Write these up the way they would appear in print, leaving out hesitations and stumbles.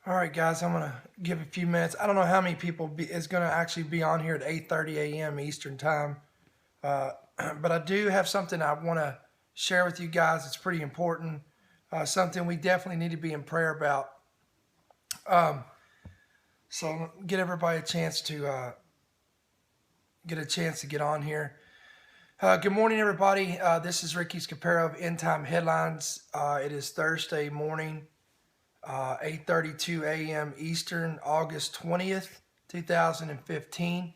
All right, guys, I'm going to give a few minutes. I don't know how many people is going to actually be on here at 8:30 a.m. Eastern time, uh, but I do have something I want to share with you guys. It's pretty important, something we definitely need to be in prayer about. So get everybody a chance to get on here. Good morning, everybody. This is Ricky Scapero of End Time Headlines. It is Thursday morning. 8:32 a.m. Eastern, August 20th, 2015.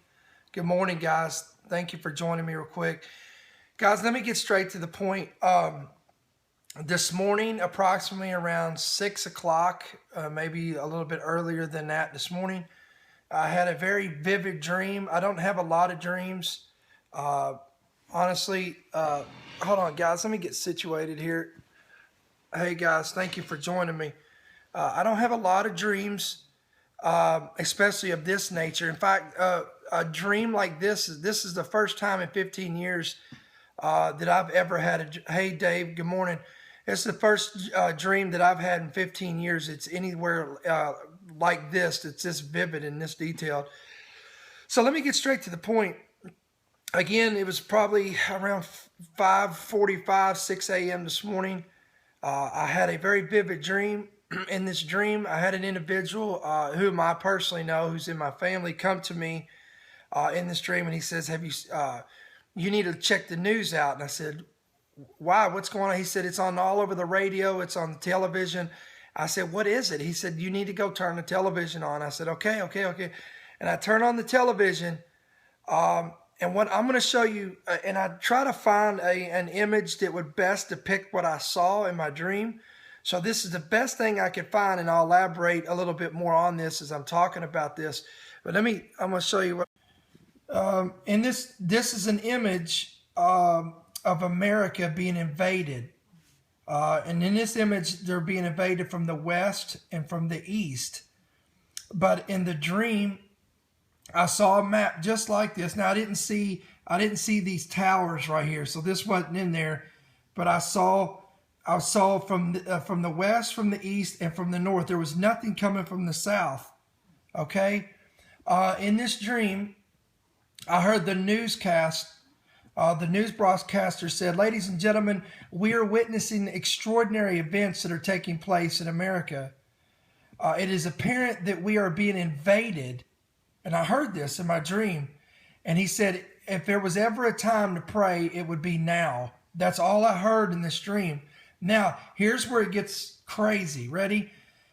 Good morning, guys. Thank you for joining me real quick. Guys, let me get straight to the point. This morning, approximately around 6 o'clock, maybe a little bit earlier than that this morning, I had a very vivid dream. I don't have a lot of dreams. Honestly, hold on, guys. Let me get situated here. Hey, guys, thank you for joining me. I don't have a lot of dreams, especially of this nature. In fact, a dream like this is the first time in 15 years that I've ever had hey, Dave, good morning. It's the first dream that I've had in 15 years. It's anywhere like this. It's this vivid and this detailed. So let me get straight to the point. Again, it was probably around 5:45, 6 a.m. this morning. I had a very vivid dream. In this dream, I had an individual whom I personally know, who's in my family, come to me in this dream, and he says, "Have you? You need to check the news out." And I said, "Why? What's going on?" He said, "It's on all over the radio. It's on the television." I said, "What is it?" He said, "You need to go turn the television on." I said, "Okay." And I turn on the television, and what I'm going to show you, and I try to find an image that would best depict what I saw in my dream. So this is the best thing I could find, and I'll elaborate a little bit more on this as I'm talking about this. But I'm going to show you what. And this is an image of America being invaded. And in this image, they're being invaded from the west and from the east. But in the dream, I saw a map just like this. Now I didn't see these towers right here, so this wasn't in there. But I saw from the west, from the east, and from the north. There was nothing coming from the south. Okay? In this dream, I heard the newscast. The news broadcaster said, "Ladies and gentlemen, we are witnessing extraordinary events that are taking place in America. It is apparent that we are being invaded." And I heard this in my dream. And he said, if there was ever a time to pray, it would be now. That's all I heard in this dream. Now, here's where it gets crazy. Ready?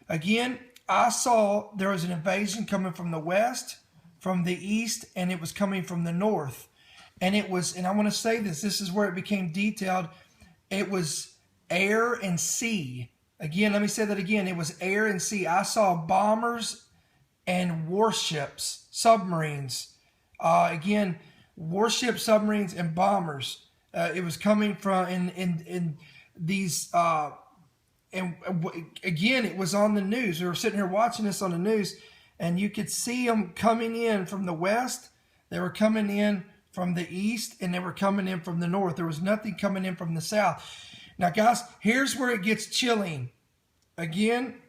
Again, I saw there was an invasion coming from the west, from the east, and it was coming from the north. And it was, and I want to say this is where it became detailed. It was air and sea. Again, let me say that again. It was air and sea. I saw bombers and warships, submarines. Again, warships, submarines, and bombers. It was coming from in these, and again, it was on the news. We were sitting here watching this on the news, and you could see them coming in from the west. They were coming in from the east, and they were coming in from the north. There was nothing coming in from the south. Now, guys, here's where it gets chilling. Again,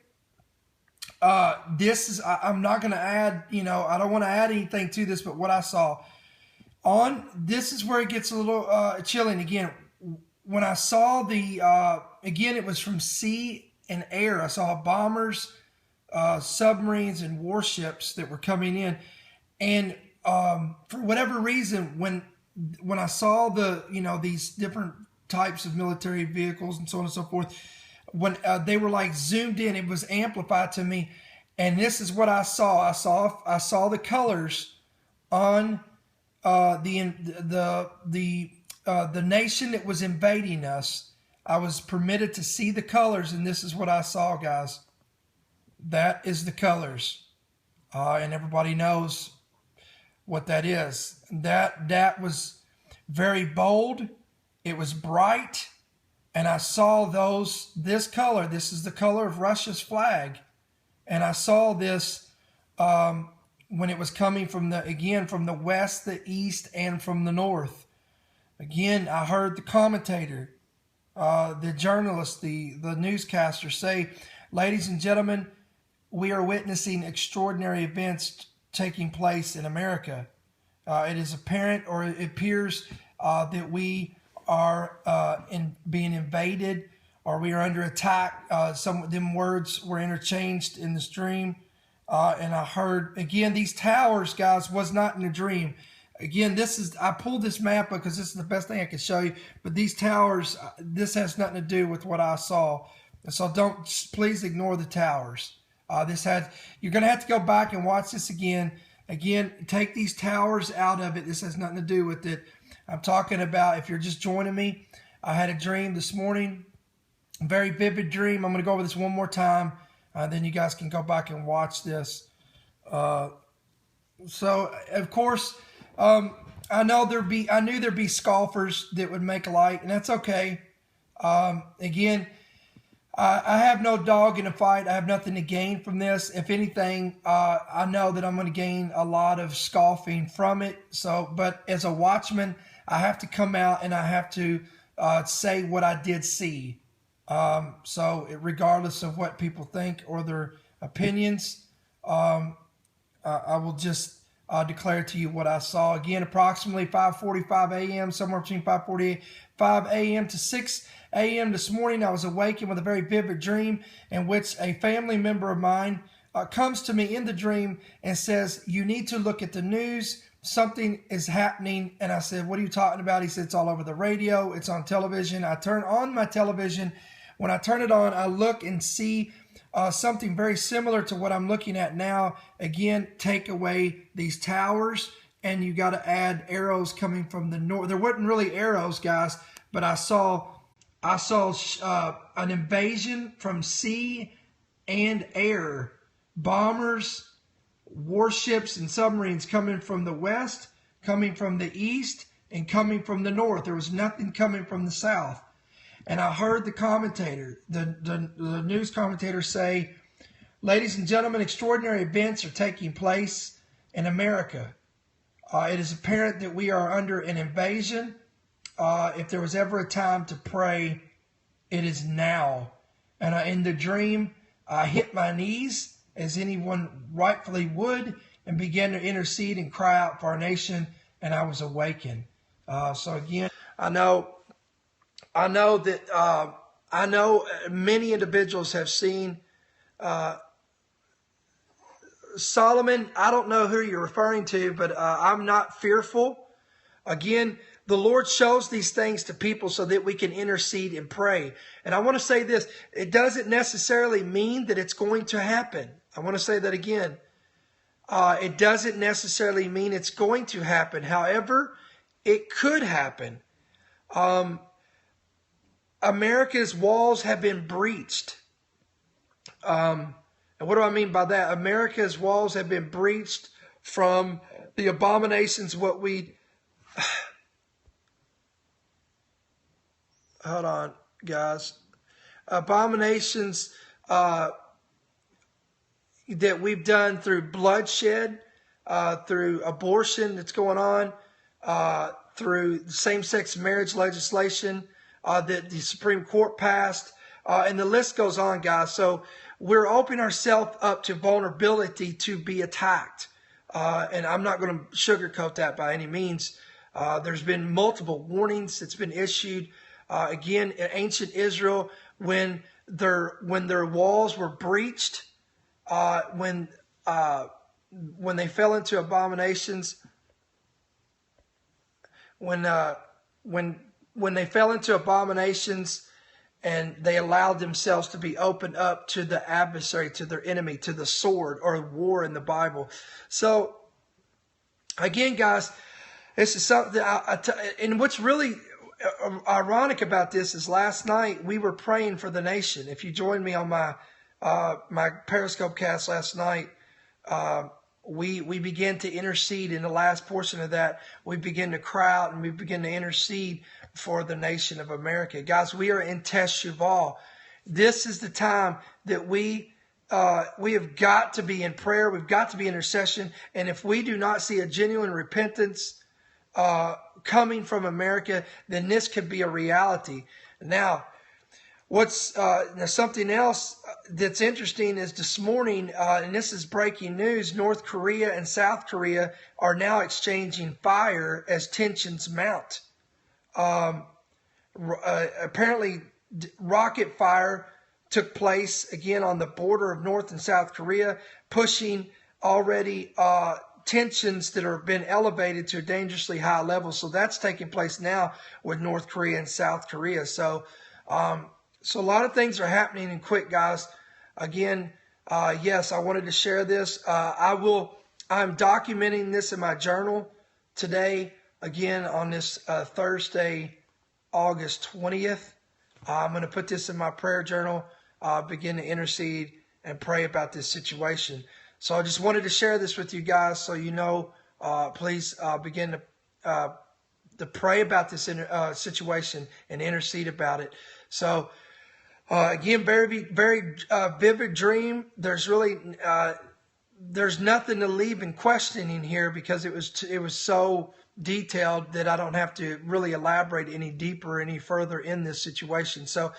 I'm not going to add, I don't want to add anything to this, but what I saw this is where it gets a little chilling. Again, when I saw again, it was from sea and air. I saw bombers, submarines, and warships that were coming in. And for whatever reason, when I saw these different types of military vehicles and so on and so forth, when they were like zoomed in, it was amplified to me. And this is what I saw. I saw the colors on the nation that was invading us. I was permitted to see the colors, and this is what I saw, guys. That is the colors, and everybody knows what that is. That was very bold. It was bright, and I saw this color. This is the color of Russia's flag, and I saw this when it was coming from the west, the east, and from the north. Again, I heard the commentator, the journalist, the newscaster say, "Ladies and gentlemen, we are witnessing extraordinary events taking place in America. It is apparent, or it appears, that we are being invaded, or we are under attack. Some of them words were interchanged in this dream. And I heard, again, these towers, guys, was not in a dream. Again, I pulled this map because this is the best thing I can show you. But these towers, this has nothing to do with what I saw. So please ignore the towers. You're going to have to go back and watch this again. Again, take these towers out of it. This has nothing to do with it. I'm talking about, if you're just joining me, I had a dream this morning, a very vivid dream. I'm going to go over this one more time. Then you guys can go back and watch this. So, of course, I knew there'd be scoffers that would make light, and that's okay. Again, I have no dog in the fight. I have nothing to gain from this. If anything, I know that I'm going to gain a lot of scoffing from it. But as a watchman, I have to come out and I have to say what I did see. Regardless of what people think or their opinions, I will just declare to you what I saw. Again, approximately 5:45 a.m., somewhere between 5:45 a.m. to 6 a.m. this morning, I was awakened with a very vivid dream in which a family member of mine comes to me in the dream and says, "You need to look at the news. Something is happening." And I said, "What are you talking about?" He said, "It's all over the radio. It's on television." I turn on my television. When I turn it on, I look and see something very similar to what I'm looking at now. Again, take away these towers, and you got to add arrows coming from the north. There weren't really arrows, guys, but I saw an invasion from sea and air, bombers, warships, and submarines coming from the west, coming from the east, and coming from the north. There was nothing coming from the south. And I heard the commentator, the news commentator say, "Ladies and gentlemen, extraordinary events are taking place in America. It is apparent that we are under an invasion. If there was ever a time to pray, it is now." And in the dream, I hit my knees, as anyone rightfully would, and began to intercede and cry out for our nation, and I was awakened. So again, I know many individuals have seen Solomon. I don't know who you're referring to, but I'm not fearful. Again, the Lord shows these things to people so that we can intercede and pray. And I want to say this, it doesn't necessarily mean that it's going to happen. I want to say that again. It doesn't necessarily mean it's going to happen. However, it could happen. America's walls have been breached. And what do I mean by that? America's walls have been breached from the abominations, hold on, guys. Abominations that we've done through bloodshed, through abortion that's going on, through same-sex marriage legislation that the Supreme Court passed, and the list goes on, guys. So we're opening ourselves up to vulnerability to be attacked. And I'm not going to sugarcoat that by any means. There's been multiple warnings that's been issued. Again, in ancient Israel, when their walls were breached, when they fell into abominations, when they fell into abominations and they allowed themselves to be opened up to the adversary, to their enemy, to the sword or war in the Bible. So, again, guys, this is something, and what's really ironic about this is last night we were praying for the nation. If you joined me on my Periscope cast last night, we began to intercede. In the last portion of that, we began to cry out and we began to intercede for the nation of America. Guys, we are in Teshuvah. This is the time that we have got to be in prayer. We've got to be in intercession. And if we do not see a genuine repentance coming from America, then this could be a reality. Now, What's now something else that's interesting is this morning, and this is breaking news, North Korea and South Korea are now exchanging fire as tensions mount. Apparently, rocket fire took place again on the border of North and South Korea, pushing already tensions that have been elevated to a dangerously high level. So that's taking place now with North Korea and South Korea. So a lot of things are happening and quick, guys. Again, yes, I wanted to share this. I'm documenting this in my journal today, again, on this Thursday, August 20th. I'm going to put this in my prayer journal, begin to intercede and pray about this situation. So I just wanted to share this with you guys so you know, please begin to pray about this situation and intercede about it. So again, very, very vivid dream. There's really there's nothing to leave in questioning here because it was so detailed that I don't have to really elaborate any deeper, any further in this situation. So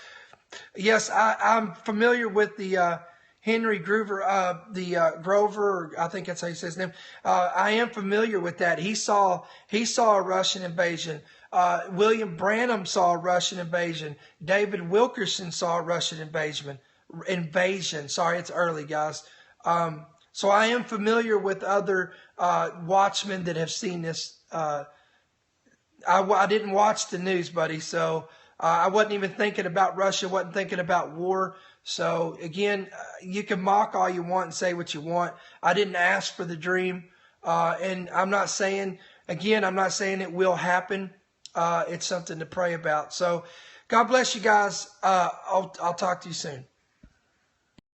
yes, I'm familiar with the Henry Grover, Grover, I think that's how he says his name. I am familiar with that. He saw a Russian invasion. William Branham saw a Russian invasion. David Wilkerson saw a Russian invasion. Sorry, it's early, guys. So I am familiar with other watchmen that have seen this. I didn't watch the news, buddy, so I wasn't even thinking about Russia, wasn't thinking about war. So again, you can mock all you want and say what you want. I didn't ask for the dream, and I'm not saying it will happen. It's something to pray about. So God bless you guys. I'll talk to you soon.